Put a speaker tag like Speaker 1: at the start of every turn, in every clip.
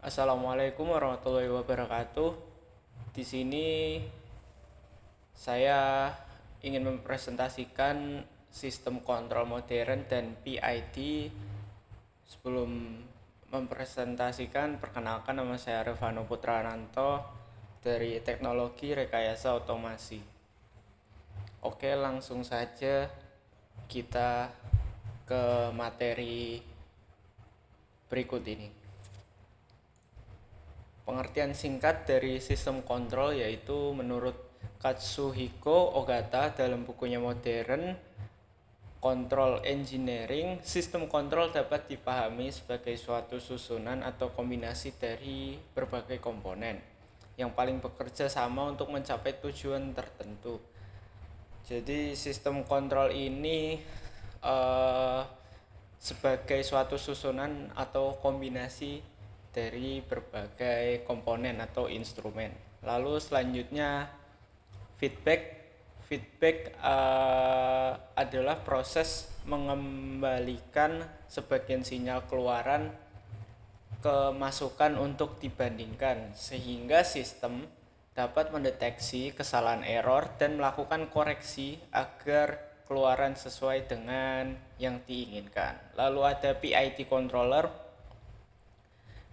Speaker 1: Assalamualaikum warahmatullahi wabarakatuh. Di sini saya ingin mempresentasikan sistem kontrol modern dan PID. Sebelum mempresentasikan, perkenalkan nama saya Revano Putrananto dari Teknologi Rekayasa Otomasi. Oke, langsung saja kita ke materi berikut ini. Pengertian singkat dari sistem kontrol yaitu menurut Katsuhiko Ogata dalam bukunya Modern Control Engineering, sistem kontrol dapat dipahami sebagai suatu susunan atau kombinasi dari berbagai komponen yang paling bekerja sama untuk mencapai tujuan tertentu. Jadi sistem kontrol ini sebagai suatu susunan atau kombinasi dari berbagai komponen atau instrumen. Lalu selanjutnya feedback. Feedback adalah proses mengembalikan sebagian sinyal keluaran ke masukan untuk dibandingkan sehingga sistem dapat mendeteksi kesalahan error dan melakukan koreksi agar keluaran sesuai dengan yang diinginkan. Lalu ada PID controller,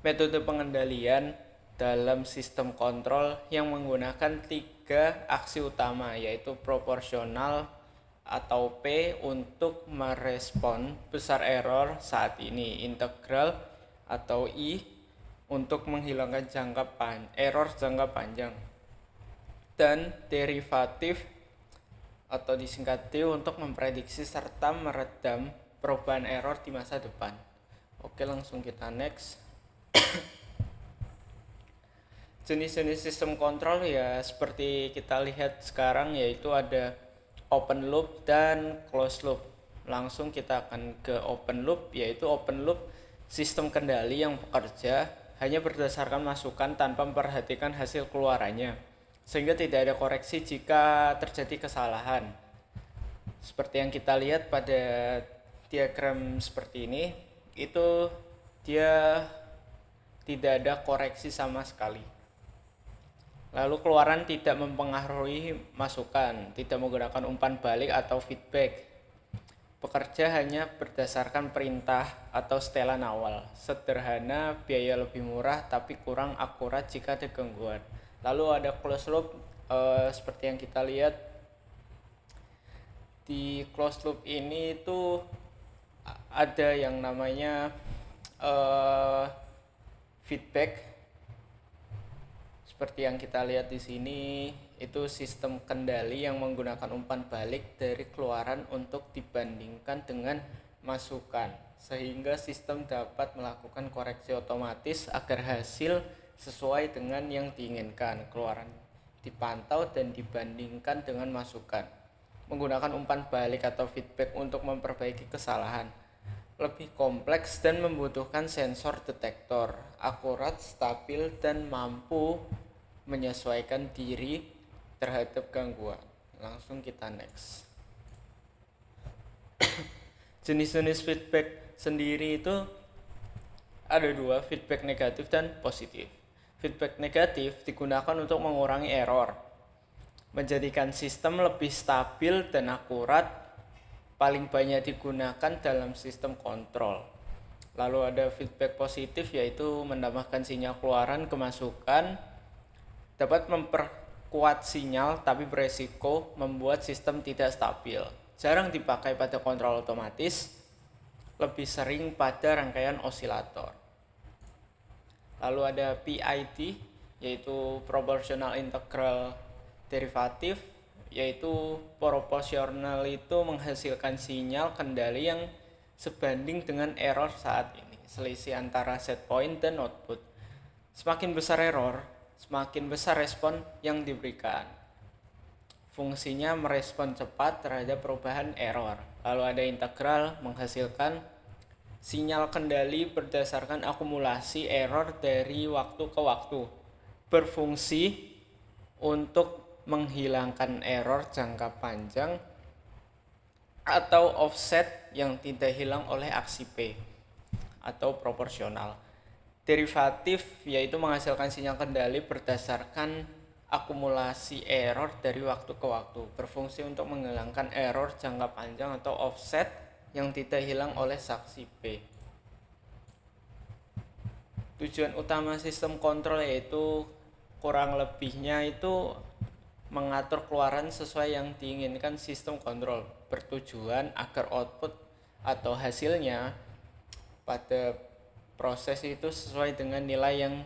Speaker 1: metode pengendalian dalam sistem kontrol yang menggunakan 3 aksi utama yaitu proporsional atau P untuk merespon besar error saat ini, integral atau I untuk menghilangkan error jangka panjang, dan derivatif atau disingkat D untuk memprediksi serta meredam perubahan error di masa depan. Oke, langsung kita next. Jenis-jenis sistem kontrol ya seperti kita lihat sekarang, yaitu ada open loop dan closed loop. Langsung kita akan ke open loop, yaitu open loop sistem kendali yang bekerja hanya berdasarkan masukan tanpa memperhatikan hasil keluarannya, sehingga tidak ada koreksi jika terjadi kesalahan. Seperti yang kita lihat pada diagram seperti ini, itu dia tidak ada koreksi sama sekali. Lalu keluaran tidak mempengaruhi masukan, tidak menggunakan umpan balik atau feedback. Bekerja hanya berdasarkan perintah atau setelan awal. Sederhana, biaya lebih murah tapi kurang akurat jika ada gangguan. Lalu ada closed loop, seperti yang kita lihat di closed loop ini itu ada yang namanya feedback. Seperti yang kita lihat di sini, itu sistem kendali yang menggunakan umpan balik dari keluaran untuk dibandingkan dengan masukan, sehingga sistem dapat melakukan koreksi otomatis agar hasil sesuai dengan yang diinginkan. Keluaran dipantau dan dibandingkan dengan masukan. Menggunakan umpan balik atau feedback untuk memperbaiki kesalahan lebih kompleks dan membutuhkan sensor detektor akurat, stabil, dan mampu menyesuaikan diri terhadap gangguan. Langsung kita next. Jenis-jenis feedback sendiri itu ada 2, feedback negatif dan positif. Feedback negatif digunakan untuk mengurangi error, menjadikan sistem lebih stabil dan akurat, paling banyak digunakan dalam sistem kontrol. Lalu ada feedback positif, yaitu menambahkan sinyal keluaran ke masukan, dapat memperkuat sinyal tapi beresiko membuat sistem tidak stabil. Jarang dipakai pada kontrol otomatis, lebih sering pada rangkaian osilator. Lalu ada PID, yaitu proportional integral derivatif, yaitu proporsional itu menghasilkan sinyal kendali yang sebanding dengan error saat ini, selisih antara set point dan output. Semakin besar error, semakin besar respon yang diberikan. Fungsinya merespon cepat terhadap perubahan error. Lalu ada integral, menghasilkan sinyal kendali berdasarkan akumulasi error dari waktu ke waktu, berfungsi untuk menghilangkan error jangka panjang atau offset yang tidak hilang oleh aksi P atau proporsional. Derivatif yaitu menghasilkan sinyal kendali berdasarkan akumulasi error dari waktu ke waktu, berfungsi untuk menghilangkan error jangka panjang atau offset yang tidak hilang oleh saksi P. Tujuan utama sistem kontrol yaitu kurang lebihnya itu mengatur keluaran sesuai yang diinginkan sistem kontrol, bertujuan agar output atau hasilnya pada proses itu sesuai dengan nilai yang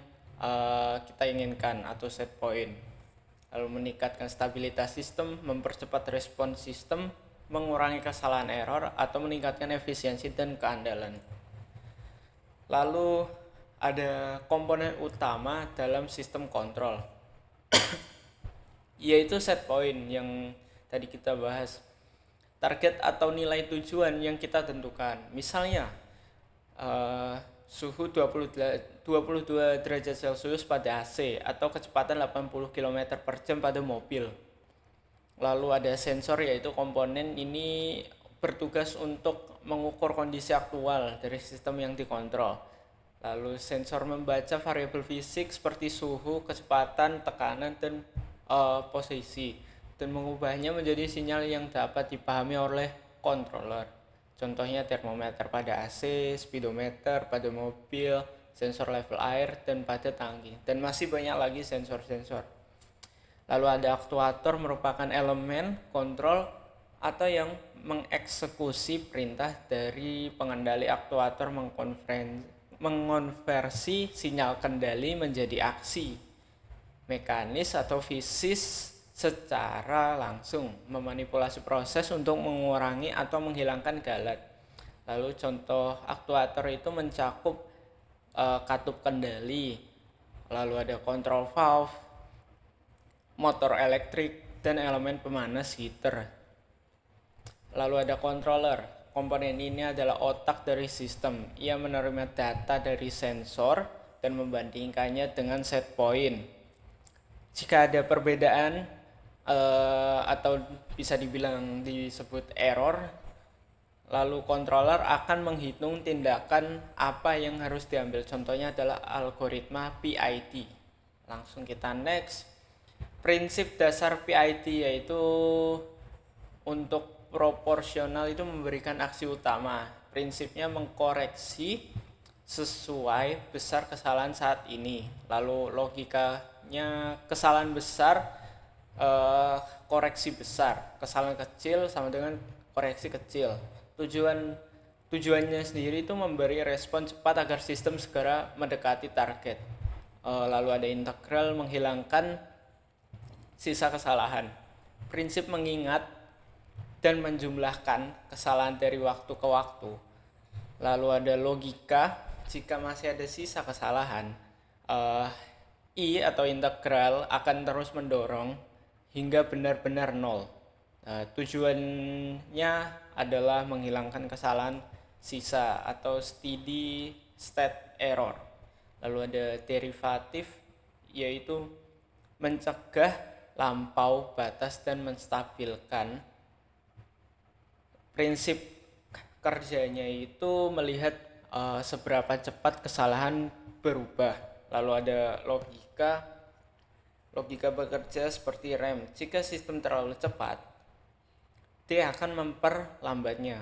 Speaker 1: kita inginkan atau set point. Lalu meningkatkan stabilitas sistem, mempercepat respons sistem, mengurangi kesalahan error, atau meningkatkan efisiensi dan keandalan. Lalu ada komponen utama dalam sistem kontrol yaitu set point yang tadi kita bahas. Target atau nilai tujuan yang kita tentukan. Misalnya suhu 22 derajat Celcius pada AC atau kecepatan 80 km per jam pada mobil. Lalu ada sensor yaitu komponen ini bertugas untuk mengukur kondisi aktual dari sistem yang dikontrol. Lalu sensor membaca variabel fisik seperti suhu, kecepatan, tekanan, dan posisi dan mengubahnya menjadi sinyal yang dapat dipahami oleh controller. Contohnya termometer pada AC, speedometer pada mobil, sensor level air dan pada tangki, dan masih banyak lagi sensor-sensor. Lalu ada aktuator, merupakan elemen kontrol atau yang mengeksekusi perintah dari pengendali. Aktuator mengonversi sinyal kendali menjadi aksi mekanis atau fisis secara langsung, memanipulasi proses untuk mengurangi atau menghilangkan galat. Lalu contoh aktuator itu mencakup katup kendali, lalu ada control valve, motor elektrik, dan elemen pemanas heater. Lalu ada controller. Komponen ini adalah otak dari sistem. Ia menerima data dari sensor dan membandingkannya dengan set point. Jika ada perbedaan atau bisa dibilang disebut error, lalu controller akan menghitung tindakan apa yang harus diambil. Contohnya adalah algoritma PID. Langsung kita next. Prinsip dasar PID yaitu untuk proporsional itu memberikan aksi utama. Prinsipnya mengkoreksi sesuai besar kesalahan saat ini. Lalu logikanya kesalahan besar koreksi besar, kesalahan kecil sama dengan koreksi kecil. Tujuannya sendiri itu memberi respon cepat agar sistem segera mendekati target. Lalu ada integral, menghilangkan sisa kesalahan. Prinsip mengingat dan menjumlahkan kesalahan dari waktu ke waktu. Lalu ada logika, jika masih ada sisa kesalahan, I atau integral akan terus mendorong hingga benar-benar nol. Tujuannya adalah menghilangkan kesalahan sisa atau steady state error. Lalu ada derivatif, yaitu mencegah lampau batas dan menstabilkan. Prinsip kerjanya itu melihat seberapa cepat kesalahan berubah. Lalu ada logika bekerja seperti rem. Jika sistem terlalu cepat, dia akan memperlambatnya.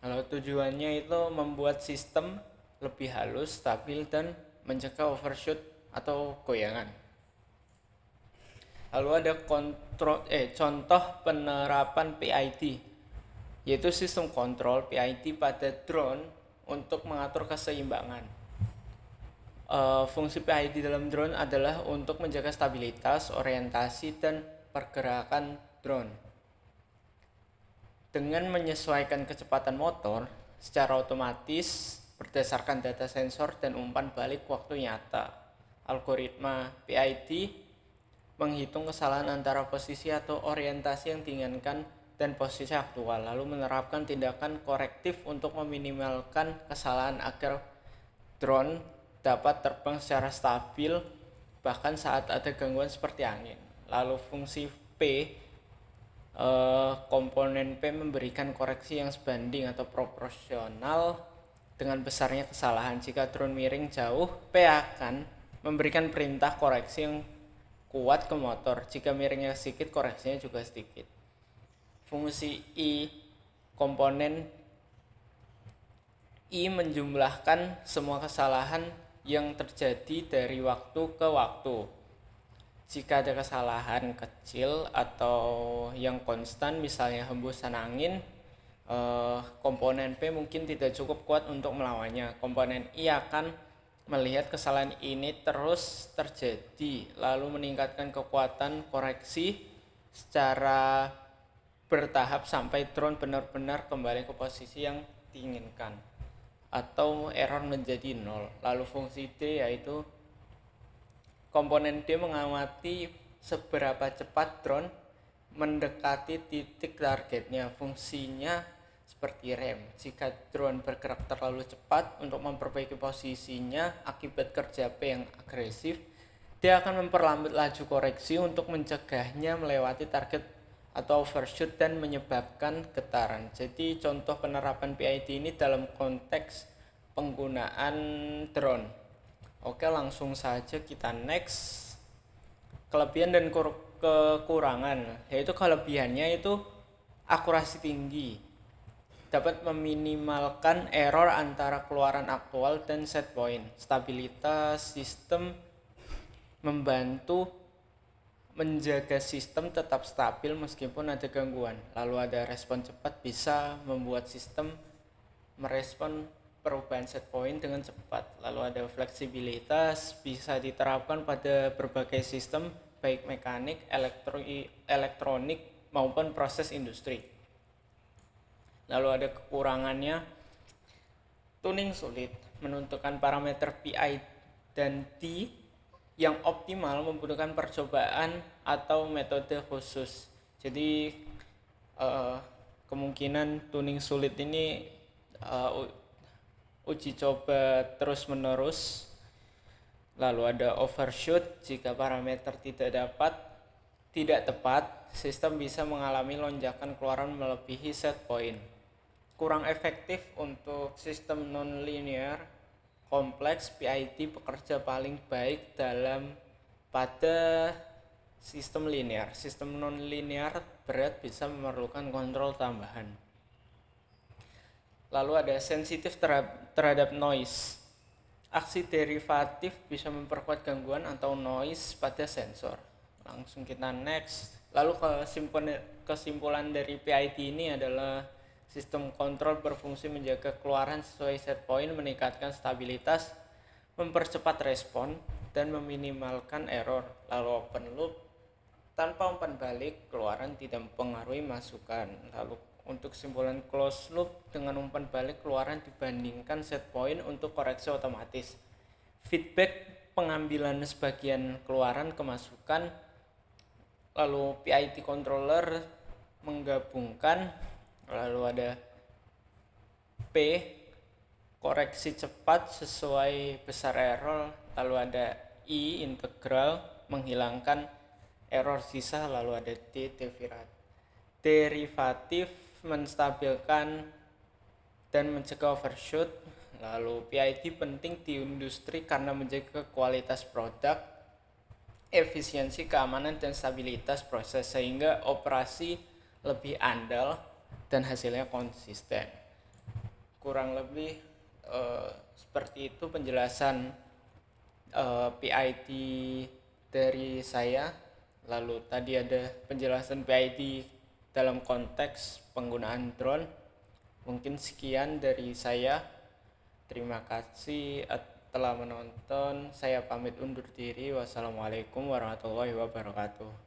Speaker 1: Lalu tujuannya itu membuat sistem lebih halus, stabil, dan mencegah overshoot atau goyangan. Lalu ada contoh penerapan PID, yaitu sistem kontrol PID pada drone untuk mengatur keseimbangan. Fungsi PID dalam drone adalah untuk menjaga stabilitas, orientasi, dan pergerakan drone. Dengan menyesuaikan kecepatan motor secara otomatis berdasarkan data sensor dan umpan balik waktu nyata. Algoritma PID menghitung kesalahan antara posisi atau orientasi yang diinginkan dan posisi aktual, lalu menerapkan tindakan korektif untuk meminimalkan kesalahan agar drone dapat terbang secara stabil bahkan saat ada gangguan seperti angin. Lalu fungsi P, komponen P memberikan koreksi yang sebanding atau proporsional Dengan besarnya kesalahan, jika drone miring jauh, P akan memberikan perintah koreksi yang kuat ke motor. Jika miringnya sedikit, koreksinya juga sedikit. Fungsi I, komponen I menjumlahkan semua kesalahan yang terjadi dari waktu ke waktu. Jika ada kesalahan kecil atau yang konstan, misalnya hembusan angin, komponen P mungkin tidak cukup kuat untuk melawannya. Komponen I akan melihat kesalahan ini terus terjadi, lalu meningkatkan kekuatan koreksi secara bertahap sampai drone benar-benar kembali ke posisi yang diinginkan atau error menjadi 0. Lalu fungsi D yaitu komponen D mengamati seberapa cepat drone mendekati titik targetnya. Fungsinya seperti rem. Jika drone bergerak terlalu cepat untuk memperbaiki posisinya akibat kerja P yang agresif, dia akan memperlambat laju koreksi untuk mencegahnya melewati target atau overshoot dan menyebabkan getaran. Jadi contoh penerapan PID ini dalam konteks penggunaan drone. Oke, langsung saja kita next. Kelebihan dan kekurangan, yaitu kelebihannya itu akurasi tinggi, dapat meminimalkan error antara keluaran aktual dan set point. Stabilitas sistem, membantu menjaga sistem tetap stabil meskipun ada gangguan. Lalu ada respon cepat, bisa membuat sistem merespon perubahan set point dengan cepat. Lalu ada fleksibilitas, bisa diterapkan pada berbagai sistem baik mekanik, elektronik maupun proses industri. Lalu ada kekurangannya, tuning sulit, menentukan parameter PI dan D yang optimal membutuhkan percobaan atau metode khusus. Jadi kemungkinan tuning sulit ini uji coba terus menerus. Lalu ada overshoot, jika parameter tidak tepat, sistem bisa mengalami lonjakan keluaran melebihi set point. Kurang efektif untuk sistem non-linear kompleks, PID bekerja paling baik pada sistem linear. Sistem non-linear berat bisa memerlukan kontrol tambahan. Lalu ada sensitif terhadap noise. Aksi derivatif bisa memperkuat gangguan atau noise pada sensor. Langsung kita next. Lalu kesimpulan dari PID ini adalah sistem kontrol berfungsi menjaga keluaran sesuai set point, meningkatkan stabilitas, mempercepat respon, dan meminimalkan error. Lalu open loop, tanpa umpan balik, keluaran tidak mempengaruhi masukan. Lalu untuk kesimpulan closed loop, dengan umpan balik keluaran dibandingkan set point untuk koreksi otomatis. Feedback pengambilan sebagian keluaran kemasukan. Lalu PID controller menggabungkan. Lalu ada P, koreksi cepat sesuai besar error. Lalu ada I, integral, menghilangkan error sisa. Lalu ada D, derivatif, menstabilkan dan mencegah overshoot. Lalu PID penting di industri karena menjaga kualitas produk, efisiensi, keamanan, dan stabilitas proses sehingga operasi lebih andal dan hasilnya konsisten. Kurang lebih seperti itu penjelasan PID dari saya. Lalu tadi ada penjelasan PID dalam konteks penggunaan drone. Mungkin sekian dari saya. Terima kasih telah menonton. Saya pamit undur diri. Wassalamualaikum warahmatullahi wabarakatuh.